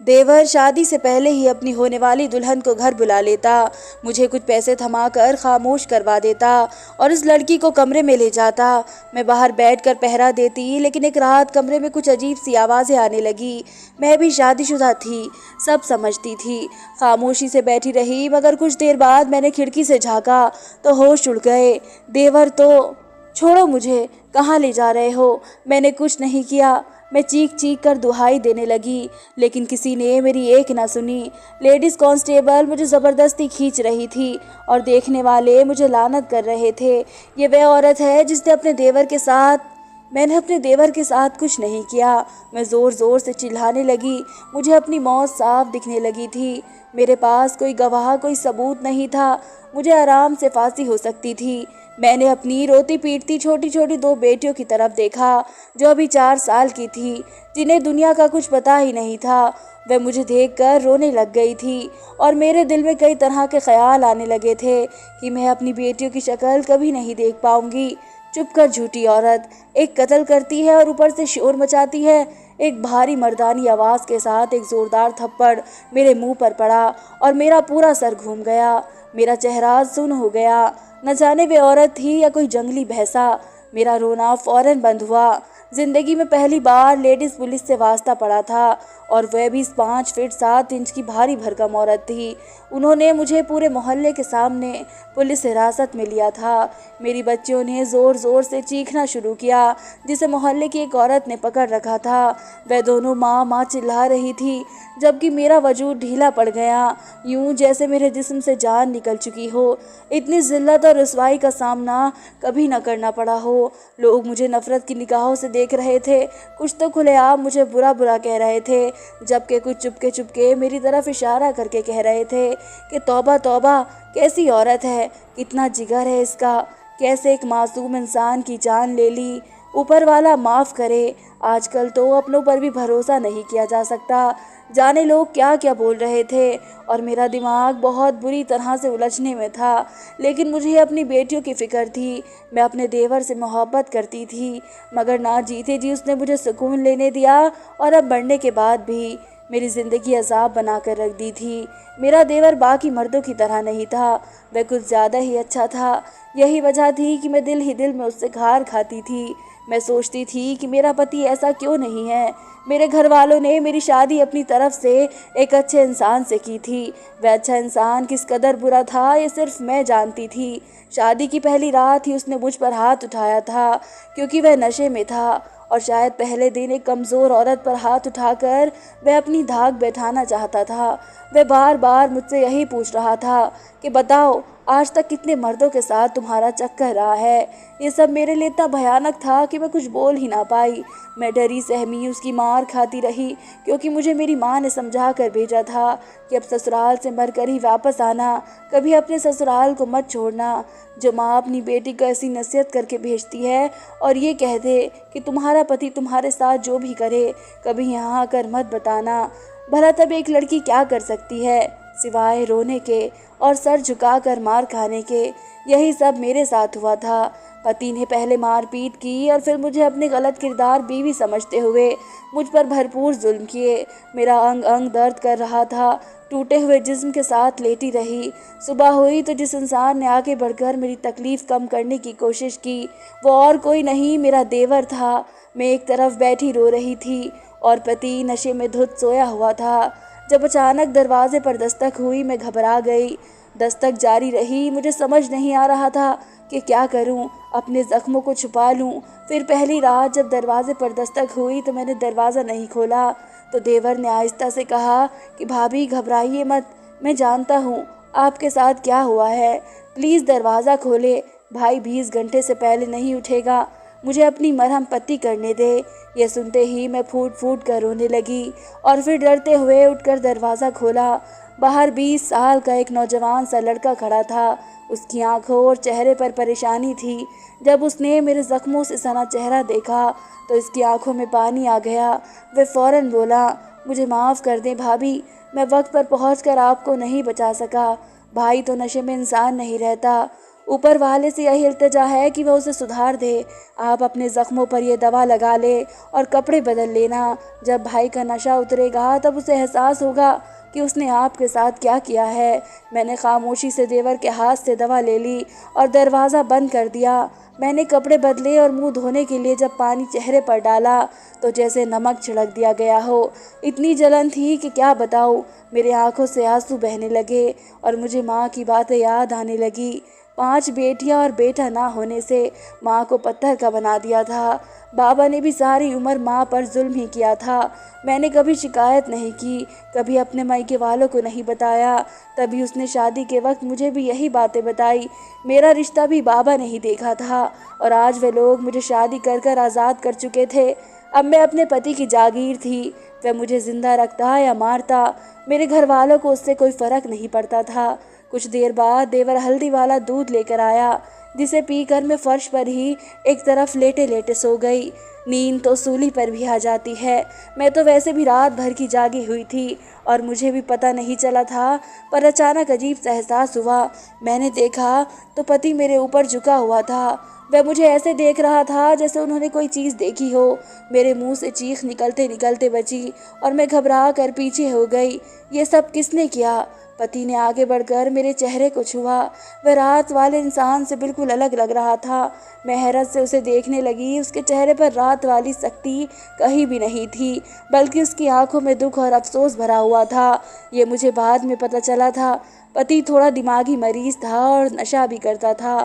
देवर शादी से पहले ही अपनी होने वाली दुल्हन को घर बुला लेता, मुझे कुछ पैसे थमाकर खामोश करवा देता और उस लड़की को कमरे में ले जाता। मैं बाहर बैठकर पहरा देती, लेकिन एक रात कमरे में कुछ अजीब सी आवाज़ें आने लगी। मैं भी शादीशुदा थी, सब समझती थी, खामोशी से बैठी रही। मगर कुछ देर बाद मैंने खिड़की से झाँका तो होश उड़ गए। देवर तो छोड़ो मुझे, कहाँ ले जा रहे हो? मैंने कुछ नहीं किया। मैं चीख चीख कर दुहाई देने लगी, लेकिन किसी ने मेरी एक ना सुनी। लेडीज कांस्टेबल मुझे ज़बरदस्ती खींच रही थी और देखने वाले मुझे लानत कर रहे थे। ये वह औरत है जिसने अपने देवर के साथ मैंने अपने देवर के साथ कुछ नहीं किया। मैं ज़ोर ज़ोर से चिल्लाने लगी। मुझे अपनी मौत साफ दिखने लगी थी। मेरे पास कोई गवाह, कोई सबूत नहीं था। मुझे आराम से फांसी हो सकती थी। मैंने अपनी रोती पीटती छोटी छोटी दो बेटियों की तरफ देखा, जो अभी 4 साल की थी, जिन्हें दुनिया का कुछ पता ही नहीं था। वह मुझे देखकर रोने लग गई थी और मेरे दिल में कई तरह के ख्याल आने लगे थे कि मैं अपनी बेटियों की शक्ल कभी नहीं देख पाऊंगी। चुप कर झूठी औरत, एक कत्ल करती है और ऊपर से शोर मचाती है। एक भारी मर्दानी आवाज़ के साथ एक ज़ोरदार थप्पड़ मेरे मुंह पर पड़ा और मेरा पूरा सर घूम गया। मेरा चेहरा सुन्न हो गया। न जाने वे औरत थी या कोई जंगली भैंसा। मेरा रोना फौरन बंद हुआ। जिंदगी में पहली बार लेडीज पुलिस से वास्ता पड़ा था, और वह भी 5 फीट 7 इंच की भारी भरकम औरत थी। उन्होंने मुझे पूरे मोहल्ले के सामने पुलिस हिरासत में लिया था। मेरी बच्चियों ने ज़ोर ज़ोर से चीखना शुरू किया, जिसे मोहल्ले की एक औरत ने पकड़ रखा था। वह दोनों माँ माँ चिल्ला रही थी, जबकि मेरा वजूद ढीला पड़ गया, यूं जैसे मेरे जिस्म से जान निकल चुकी हो। इतनी जिल्लत और रुसवाई का सामना कभी न करना पड़ा हो। लोग मुझे नफरत की निगाहों से देख रहे थे, कुछ तो खुलेआम मुझे बुरा बुरा कह रहे थे, जबकि कुछ चुपके चुपके मेरी तरफ इशारा करके कह रहे थे कि तौबा तौबा, कैसी औरत है, कितना जिगर है इसका, कैसे एक मासूम इंसान की जान ले ली। ऊपर वाला माफ़ करे, आजकल तो अपनों पर भी भरोसा नहीं किया जा सकता। जाने लोग क्या क्या बोल रहे थे, और मेरा दिमाग बहुत बुरी तरह से उलझने में था। लेकिन मुझे अपनी बेटियों की फ़िक्र थी। मैं अपने देवर से मोहब्बत करती थी, मगर ना जीते जी उसने मुझे सुकून लेने दिया, और अब मरने के बाद भी मेरी ज़िंदगी अजाब बना कर रख दी थी। मेरा देवर बाकी मर्दों की तरह नहीं था, वह कुछ ज़्यादा ही अच्छा था। यही वजह थी कि मैं दिल ही दिल में उससे घार खाती थी। मैं सोचती थी कि मेरा पति ऐसा क्यों नहीं है। मेरे घर वालों ने मेरी शादी अपनी तरफ से एक अच्छे इंसान से की थी। वह अच्छा इंसान किस कदर बुरा था, ये सिर्फ मैं जानती थी। शादी की पहली रात ही उसने मुझ पर हाथ उठाया था, क्योंकि वह नशे में था, और शायद पहले दिन एक कमज़ोर औरत पर हाथ उठाकर वह अपनी धाक बैठाना चाहता था। वह बार बार मुझसे यही पूछ रहा था कि बताओ, आज तक कितने मर्दों के साथ तुम्हारा चक्कर रहा है। ये सब मेरे लिए इतना भयानक था कि मैं कुछ बोल ही ना पाई। मैं डरी सहमी उसकी मार खाती रही, क्योंकि मुझे मेरी माँ ने समझा कर भेजा था कि अब ससुराल से मरकर ही वापस आना, कभी अपने ससुराल को मत छोड़ना। जो माँ अपनी बेटी को ऐसी नसीहत करके भेजती है और ये कह दे कि तुम्हारा पति तुम्हारे साथ जो भी करे, कभी यहाँ आकर मत बताना। भला तब एक लड़की क्या कर सकती है, सिवाय रोने के और सर झुकाकर मार खाने के। यही सब मेरे साथ हुआ था। पति ने पहले मारपीट की और फिर मुझे अपने गलत किरदार बीवी समझते हुए मुझ पर भरपूर जुल्म किए। मेरा अंग अंग दर्द कर रहा था। टूटे हुए जिस्म के साथ लेटी रही। सुबह हुई तो जिस इंसान ने आगे बढ़कर मेरी तकलीफ़ कम करने की कोशिश की, वो और कोई नहीं, मेरा देवर था। मैं एक तरफ बैठी रो रही थी और पति नशे में धुत सोया हुआ था। जब अचानक दरवाजे पर दस्तक हुई, मैं घबरा गई। दस्तक जारी रही। मुझे समझ नहीं आ रहा था कि क्या करूं, अपने ज़ख्मों को छुपा लूं। फिर पहली रात जब दरवाजे पर दस्तक हुई तो मैंने दरवाज़ा नहीं खोला, तो देवर ने आहिस्ता से कहा कि भाभी घबराइए मत, मैं जानता हूँ आपके साथ क्या हुआ है, प्लीज़ दरवाज़ा खोले। भाई 20 घंटे से पहले नहीं उठेगा, मुझे अपनी मरहम पट्टी करने दे। यह सुनते ही मैं फूट फूट कर रोने लगी और फिर डरते हुए उठकर दरवाज़ा खोला। बाहर 20 साल का एक नौजवान सा लड़का खड़ा था। उसकी आंखों और चेहरे पर परेशानी थी। जब उसने मेरे ज़ख्मों से सना चेहरा देखा तो इसकी आंखों में पानी आ गया। वह फ़ौरन बोला, मुझे माफ़ कर दें भाभी, मैं वक्त पर पहुंचकर आपको नहीं बचा सका। भाई तो नशे में इंसान नहीं रहता, ऊपर वाले से यही इल्तिजा है कि वह उसे सुधार दे। आप अपने ज़ख्मों पर यह दवा लगा ले और कपड़े बदल लेना। जब भाई का नशा उतरेगा तब उसे एहसास होगा कि उसने आपके साथ क्या किया है। मैंने खामोशी से देवर के हाथ से दवा ले ली और दरवाज़ा बंद कर दिया। मैंने कपड़े बदले और मुंह धोने के लिए जब पानी चेहरे पर डाला तो जैसे नमक छिड़क दिया गया हो। इतनी जलन थी कि क्या बताऊँ। मेरे आंखों से आंसू बहने लगे और मुझे माँ की बातें याद आने लगी। 5 बेटियां और बेटा ना होने से माँ को पत्थर का बना दिया था। बाबा ने भी सारी उम्र माँ पर जुल्म ही किया था। मैंने कभी शिकायत नहीं की, कभी अपने मायके वालों को नहीं बताया। तभी उसने शादी के वक्त मुझे भी यही बातें बताई। मेरा रिश्ता भी बाबा ने ही देखा था और आज वे लोग मुझे शादी कर कर आज़ाद कर चुके थे। अब मैं अपने पति की जागीर थी। वह मुझे जिंदा रखता या मारता, मेरे घर वालों को उससे कोई फ़र्क नहीं पड़ता था। कुछ देर बाद देवर हल्दी वाला दूध लेकर आया, जिसे पीकर मैं फर्श पर ही एक तरफ लेटे लेटे सो गई। नींद तो सूली पर भी आ जाती है। मैं तो वैसे भी रात भर की जागी हुई थी और मुझे भी पता नहीं चला था, पर अचानक अजीब सा एहसास हुआ। मैंने देखा तो पति मेरे ऊपर झुका हुआ था। वह मुझे ऐसे देख रहा था जैसे उन्होंने कोई चीज़ देखी हो। मेरे मुंह से चीख निकलते निकलते बची और मैं घबरा कर पीछे हो गई। ये सब किसने किया? पति ने आगे बढ़कर मेरे चेहरे को छुआ। वह रात वाले इंसान से बिल्कुल अलग लग रहा था। मैं हैरत से उसे देखने लगी। उसके चेहरे पर रात वाली सख्ती कहीं भी नहीं थी, बल्कि उसकी आंखों में दुख और अफसोस भरा हुआ था। ये मुझे बाद में पता चला था। पति थोड़ा दिमागी मरीज था और नशा भी करता था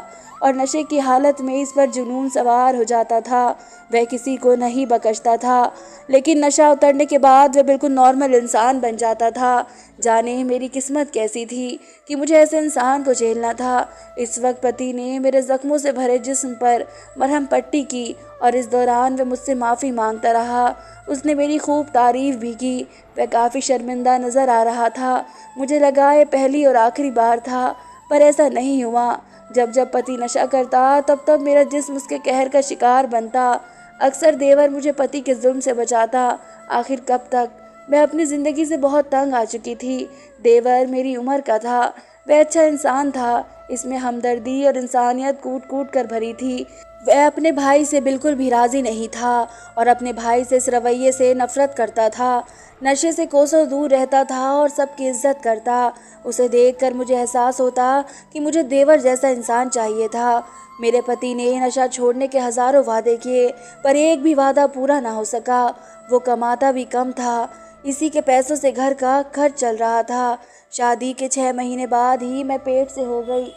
और नशे की हालत में इस पर जुनून सवार हो जाता था। वह किसी को नहीं बख्शता था, लेकिन नशा उतरने के बाद वह बिल्कुल नॉर्मल इंसान बन जाता था। जाने मेरी किस्मत कैसी थी कि मुझे ऐसे इंसान को झेलना था। इस वक्त पति ने मेरे जख्मों से भरे जिस्म पर मरहम पट्टी की और इस दौरान वह मुझसे माफ़ी मांगता रहा। उसने मेरी खूब तारीफ़ भी की। वह काफ़ी शर्मिंदा नज़र आ रहा था। मुझे लगा ये पहली और आखिरी बार था, पर ऐसा नहीं हुआ। जब जब पति नशा करता तब तब मेरा जिस्म उसके कहर का शिकार बनता। अक्सर देवर मुझे पति के जुल्म से बचाता। आखिर कब तक? मैं अपनी ज़िंदगी से बहुत तंग आ चुकी थी। देवर मेरी उम्र का था। वह अच्छा इंसान था। इसमें हमदर्दी और इंसानियत कूट कूट कर भरी थी। वह अपने भाई से बिल्कुल भी राज़ी नहीं था और अपने भाई से इस रवैये से नफ़रत करता था। नशे से कोसों दूर रहता था और सबकी इज्जत करता। उसे देखकर मुझे एहसास होता कि मुझे देवर जैसा इंसान चाहिए था। मेरे पति ने नशा छोड़ने के हज़ारों वादे किए, पर एक भी वादा पूरा ना हो सका। वो कमाता भी कम था। इसी के पैसों से घर का खर्च चल रहा था। शादी के 6 महीने बाद ही मैं पेट से हो गई।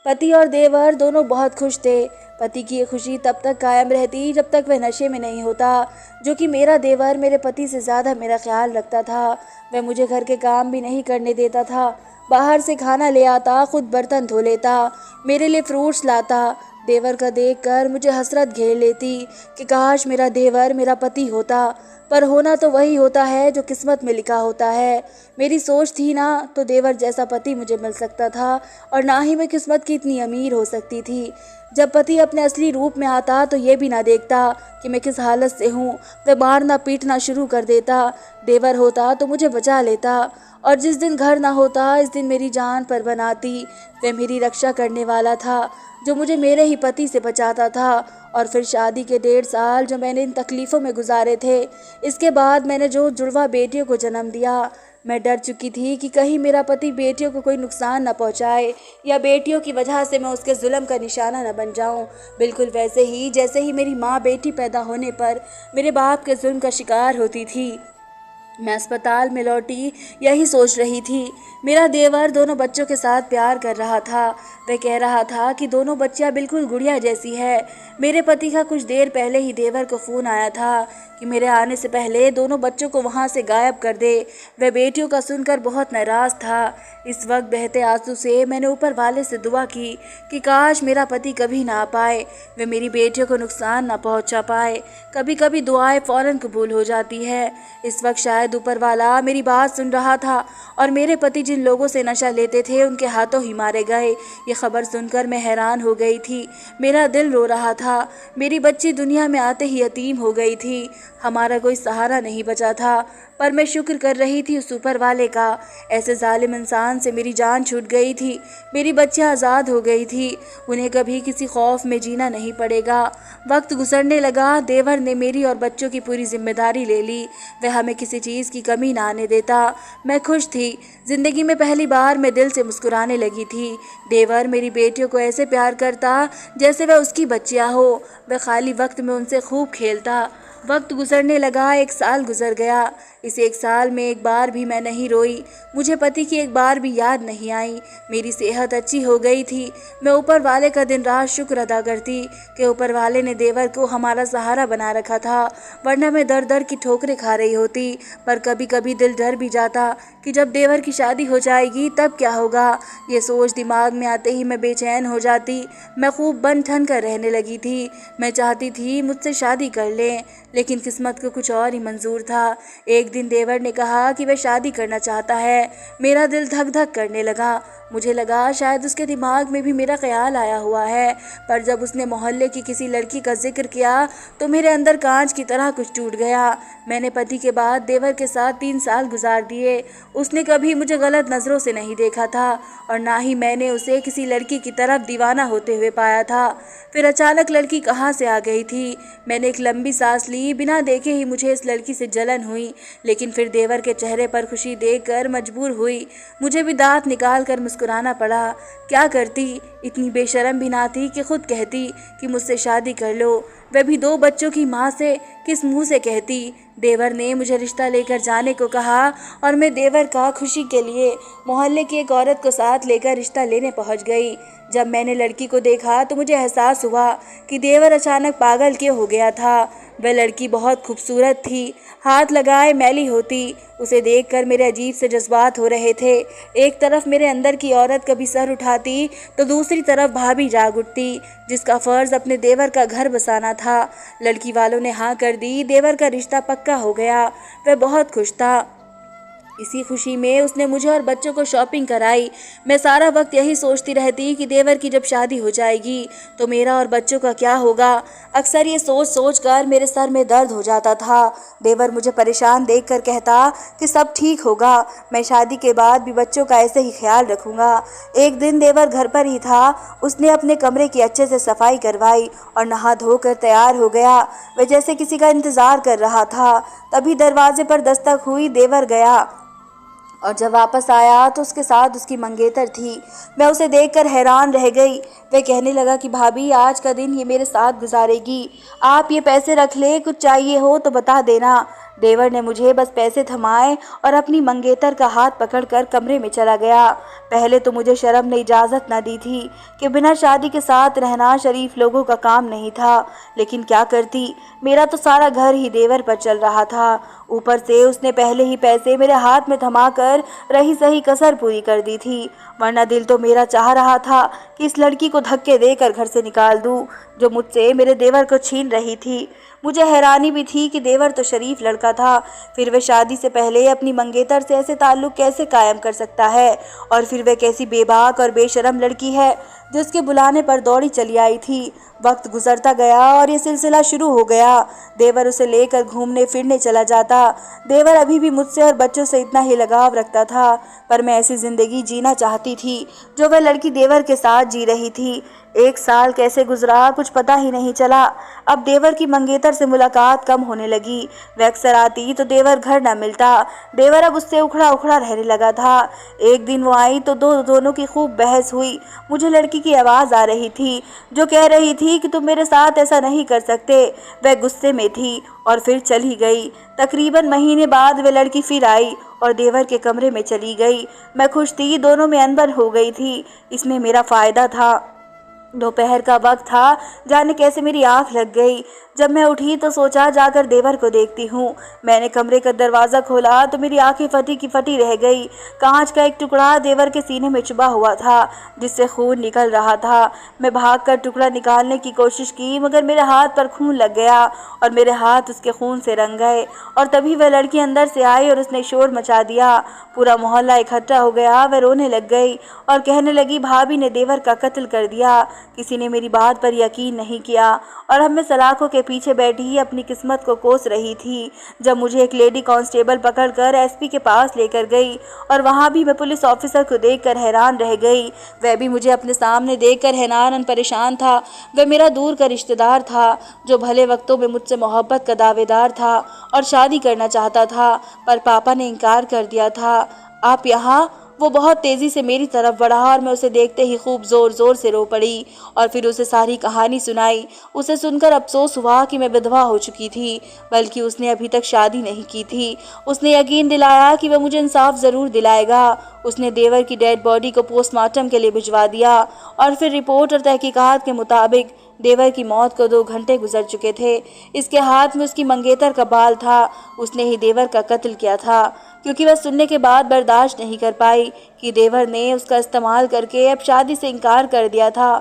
पति और देवर दोनों बहुत खुश थे। पति की ये खुशी तब तक कायम रहती जब तक वह नशे में नहीं होता, जो कि मेरा देवर मेरे पति से ज़्यादा मेरा ख्याल रखता था। वह मुझे घर के काम भी नहीं करने देता था। बाहर से खाना ले आता, खुद बर्तन धो लेता, मेरे लिए फ्रूट्स लाता। देवर का देखकर मुझे हसरत घेर लेती कि काश मेरा देवर मेरा पति होता, पर होना तो वही होता है जो किस्मत में लिखा होता है। मेरी सोच थी ना तो देवर जैसा पति मुझे मिल सकता था और ना ही मैं किस्मत की इतनी अमीर हो सकती थी। जब पति अपने असली रूप में आता तो ये भी ना देखता कि मैं किस हालत से हूँ। वह मारना पीटना शुरू कर देता। देवर होता तो मुझे बचा लेता और जिस दिन घर ना होता इस दिन मेरी जान पर बनाती। वह मेरी रक्षा करने वाला था, जो मुझे मेरे ही पति से बचाता था। और फिर शादी के 1.5 साल जो मैंने इन तकलीफ़ों में गुजारे थे, इसके बाद मैंने जो जुड़वा बेटियों को जन्म दिया। मैं डर चुकी थी कि कहीं मेरा पति बेटियों को कोई नुकसान न पहुंचाए या बेटियों की वजह से मैं उसके जुल्म का निशाना न बन जाऊं। बिल्कुल वैसे ही जैसे ही मेरी माँ बेटी पैदा होने पर मेरे बाप के जुल्म का शिकार होती थी। मैं अस्पताल में लौटी यही सोच रही थी। मेरा देवर दोनों बच्चों के साथ प्यार कर रहा था। वह कह रहा था कि दोनों बच्चियां बिल्कुल गुड़िया जैसी है। मेरे पति का कुछ देर पहले ही देवर को फ़ोन आया था कि मेरे आने से पहले दोनों बच्चों को वहां से गायब कर दे। वह बेटियों का सुनकर बहुत नाराज़ था। इस वक्त बहते आंसू से मैंने ऊपर वाले से दुआ की कि काश मेरा पति कभी ना आ पाए, वह मेरी बेटियों को नुकसान ना पहुंचा पाए। कभी कभी दुआएं फ़ौरन कबूल हो जाती है। इस वक्त शायद ऊपर वाला मेरी बात सुन रहा था और मेरे पति जिन लोगों से नशा लेते थे उनके हाथों ही मारे गए। ये खबर सुनकर मैं हैरान हो गई थी। मेरा दिल रो रहा था। मेरी बच्ची दुनिया में आते ही यतीम हो गई थी। हमारा कोई सहारा नहीं बचा था, पर मैं शुक्र कर रही थी उस ऊपर वाले का। ऐसे जालिम इंसान से मेरी जान छूट गई थी, मेरी बच्चियां आज़ाद हो गई थी, उन्हें कभी किसी खौफ में जीना नहीं पड़ेगा। वक्त गुजरने लगा, देवर ने मेरी और बच्चों की पूरी जिम्मेदारी ले ली। वह हमें किसी चीज़ की कमी ना आने देता। मैं खुश थी। ज़िंदगी में पहली बार मैं दिल से मुस्कुराने लगी थी। देवर मेरी बेटियों को ऐसे प्यार करता जैसे वह उसकी बच्चियां हो। वह खाली वक्त में उनसे खूब खेलता। वक्त गुजरने लगा, 1 साल गुजर गया। इस 1 साल में एक बार भी मैं नहीं रोई। मुझे पति की एक बार भी याद नहीं आई। मेरी सेहत अच्छी हो गई थी। मैं ऊपर वाले का दिन रात शुक्र अदा करती कि ऊपर वाले ने देवर को हमारा सहारा बना रखा था, वरना मैं दर दर की ठोकरें खा रही होती। पर कभी कभी दिल डर भी जाता कि जब देवर की शादी हो जाएगी तब क्या होगा। ये सोच दिमाग में आते ही मैं बेचैन हो जाती। मैं खूब बन ठन कर रहने लगी थी। मैं चाहती थी मुझसे शादी कर लें, लेकिन किस्मत को कुछ और ही मंजूर था। एक दिन देवर ने कहा कि वह शादी करना चाहता है। मेरा दिल धक धक करने लगा। मुझे लगा शायद उसके दिमाग में भी मेरा ख्याल आया हुआ है। पर जब उसने मोहल्ले की किसी लड़की का जिक्र किया तो मेरे अंदर कांच की तरह कुछ टूट गया। मैंने पति के बाद देवर के साथ 3 साल गुजार दिए। उसने कभी मुझे गलत नज़रों से नहीं देखा था और ना ही मैंने उसे किसी लड़की की तरफ दीवाना होते हुए पाया था। फिर अचानक लड़की कहाँ से आ गई थी। मैंने एक लंबी सांस ली। बिना देखे ही मुझे इस लड़की से जलन हुई, लेकिन फिर देवर के चेहरे पर खुशी देखकर मजबूर हुई। मुझे भी दांत निकाल कर मुस्कुराना पड़ा। क्या करती, इतनी बेशर्म भी ना थी कि खुद कहती कि मुझसे शादी कर लो, वह भी 2 बच्चों की माँ से। किस मुंह से कहती। देवर ने मुझे रिश्ता लेकर जाने को कहा और मैं देवर का खुशी के लिए मोहल्ले की एक औरत को साथ लेकर रिश्ता लेने पहुंच गई। जब मैंने लड़की को देखा तो मुझे एहसास हुआ कि देवर अचानक पागल क्यों हो गया था। वह लड़की बहुत खूबसूरत थी, हाथ लगाए मैली होती। उसे देखकर मेरे अजीब से जज्बात हो रहे थे। एक तरफ मेरे अंदर की औरत कभी सर उठाती तो दूसरी तरफ भाभी जाग उठती, जिसका फ़र्ज़ अपने देवर का घर बसाना था। लड़की वालों ने हाँ कर दी। देवर का रिश्ता पक्का हो गया। वह बहुत खुश था। इसी खुशी में उसने मुझे और बच्चों को शॉपिंग कराई। मैं सारा वक्त यही सोचती रहती कि देवर की जब शादी हो जाएगी तो मेरा और बच्चों का क्या होगा। अक्सर ये सोच सोच कर मेरे सर में दर्द हो जाता था। देवर मुझे परेशान देखकर कहता कि सब ठीक होगा, मैं शादी के बाद भी बच्चों का ऐसे ही ख्याल रखूँगा। एक दिन देवर घर पर ही था। उसने अपने कमरे की अच्छे से सफाई करवाई और नहा धोकर तैयार हो गया। वह जैसे किसी का इंतज़ार कर रहा था। तभी दरवाजे पर दस्तक हुई। देवर गया और जब वापस आया तो उसके साथ उसकी मंगेतर थी। मैं उसे देखकर हैरान रह गई। वह कहने लगा कि भाभी, आज का दिन ये मेरे साथ गुजारेगी। आप ये पैसे रख ले, कुछ चाहिए हो तो बता देना। देवर ने मुझे बस पैसे थमाए और अपनी मंगेतर का हाथ पकड़कर कमरे में चला गया। पहले तो मुझे शर्म ने इजाज़त न दी थी कि बिना शादी के साथ रहना शरीफ लोगों का काम नहीं था, लेकिन क्या करती, मेरा तो सारा घर ही देवर पर चल रहा था। ऊपर से उसने पहले ही पैसे मेरे हाथ में थमाकर रही सही कसर पूरी कर दी थी, वरना दिल तो मेरा चाह रहा था कि इस लड़की को धक्के देकर घर से निकाल दूं, जो मुझसे मेरे देवर को छीन रही थी। मुझे हैरानी भी थी कि देवर तो शरीफ लड़का था, फिर वह शादी से पहले अपनी मंगेतर से ऐसे ताल्लुक़ कैसे कायम कर सकता है। और फिर वह कैसी बेबाक और बेशरम लड़की है जो उसके बुलाने पर दौड़ी चली आई थी। वक्त गुजरता गया और ये सिलसिला शुरू हो गया। देवर उसे लेकर घूमने फिरने चला जाता। देवर अभी भी मुझसे और बच्चों से इतना ही लगाव रखता था, पर मैं ऐसी ज़िंदगी जीना चाहती थी जो वह लड़की देवर के साथ जी रही थी। 1 साल कैसे गुजरा कुछ पता ही नहीं चला। अब देवर की मंगेतर से मुलाकात कम होने लगी। वह अक्सर आती तो देवर घर न मिलता। देवर अब उससे उखड़ा उखड़ा रहने लगा था। एक दिन वो आई तो दोनों की खूब बहस हुई। मुझे लड़की की आवाज़ आ रही थी जो कह रही थी कि तुम मेरे साथ ऐसा नहीं कर सकते। वह गुस्से में थी और फिर चली गई। तकरीबन महीने बाद वह लड़की फिर आई और देवर के कमरे में चली गई। मैं खुश थी, दोनों में अनबन हो गई थी। इसमें मेरा फ़ायदा था। दोपहर का वक्त था, जाने कैसे मेरी आंख लग गई। जब मैं उठी तो सोचा जाकर देवर को देखती हूँ। मैंने कमरे का दरवाज़ा खोला तो मेरी आंखें फटी की फटी रह गई। कांच का एक टुकड़ा देवर के सीने में चुभा हुआ था, जिससे खून निकल रहा था। मैं भागकर टुकड़ा निकालने की कोशिश की, मगर मेरे हाथ पर खून लग गया और मेरे हाथ उसके खून से रंग गए। और तभी वह लड़की अंदर से आई और उसने शोर मचा दिया। पूरा मोहल्ला इकट्ठा हो गया। वह रोने लग गई और कहने लगी, भाभी ने देवर का कत्ल कर दिया। किसी ने मेरी बात पर यकीन नहीं किया और अब मैं सलाखों के पीछे बैठी ही अपनी किस्मत को कोस रही थी, जब मुझे एक लेडी कांस्टेबल पकड़कर एसपी के पास लेकर गई और वहाँ भी मैं पुलिस ऑफिसर को देखकर हैरान रह गई। वह भी मुझे अपने सामने देखकर हैरान और परेशान था। वह मेरा दूर का रिश्तेदार था जो भले वक्तों में मुझसे मोहब्बत का दावेदार था और शादी करना चाहता था, पर पापा ने इनकार कर दिया था। आप यहाँ? वो बहुत तेज़ी से मेरी तरफ बढ़ा और मैं उसे देखते ही खूब ज़ोर ज़ोर से रो पड़ी और फिर उसे सारी कहानी सुनाई। उसे सुनकर अफसोस हुआ कि मैं विधवा हो चुकी थी, बल्कि उसने अभी तक शादी नहीं की थी। उसने यकीन दिलाया कि वह मुझे इंसाफ ज़रूर दिलाएगा। उसने देवर की डेड बॉडी को पोस्टमार्टम के लिए भिजवा दिया और फिर रिपोर्ट और तहकीकात के मुताबिक देवर की मौत को 2 घंटे गुजर चुके थे। इसके हाथ में उसकी मंगेतर का बाल था। उसने ही देवर का कत्ल किया था, क्योंकि वह सुनने के बाद बर्दाश्त नहीं कर पाई कि देवर ने उसका इस्तेमाल करके अब शादी से इनकार कर दिया था।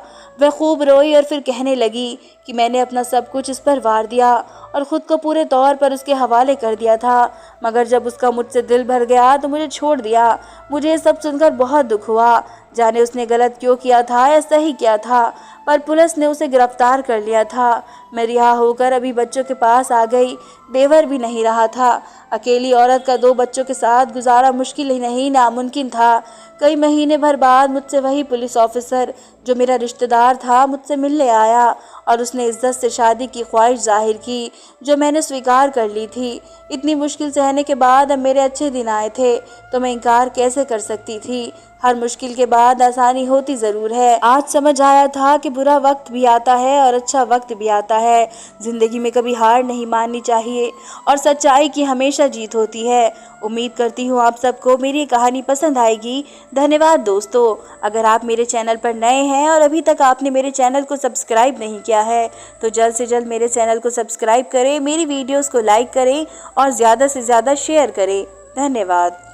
वह खूब रोई और फिर कहने लगी कि मैंने अपना सब कुछ इस पर वार दिया और ख़ुद को पूरे तौर पर उसके हवाले कर दिया था, मगर जब उसका मुझसे दिल भर गया तो मुझे छोड़ दिया। मुझे ये सब सुनकर बहुत दुख हुआ। जाने उसने गलत क्यों किया था या सही किया था, पर पुलिस ने उसे गिरफ्तार कर लिया था। मैं रिहा होकर अभी बच्चों के पास आ गई। देवर भी नहीं रहा था। अकेली औरत का 2 बच्चों के साथ गुजारा मुश्किल ही नहीं, नामुमकिन था। कई महीने भर बाद मुझसे वही पुलिस ऑफिसर जो मेरा रिश्तेदार था मुझसे मिलने आया और उसने इज्जत से शादी की ख्वाहिश जाहिर की, जो मैंने स्वीकार कर ली थी। इतनी मुश्किल सहने के बाद अब मेरे अच्छे दिन आए थे, तो मैं इनकार कैसे कर सकती थी। हर मुश्किल के बाद आसानी होती ज़रूर है। आज समझ आया था कि बुरा वक्त भी आता है और अच्छा वक्त भी आता है। ज़िंदगी में कभी हार नहीं माननी चाहिए और सच्चाई की हमेशा जीत होती है। उम्मीद करती हूँ आप सबको मेरी कहानी पसंद आएगी। धन्यवाद दोस्तों। अगर आप मेरे चैनल पर नए हैं और अभी तक आपने मेरे चैनल को सब्सक्राइब नहीं किया है, तो जल्द से जल्द मेरे चैनल को सब्सक्राइब करें, मेरी वीडियोज़ को लाइक करें और ज़्यादा से ज़्यादा शेयर करें। धन्यवाद।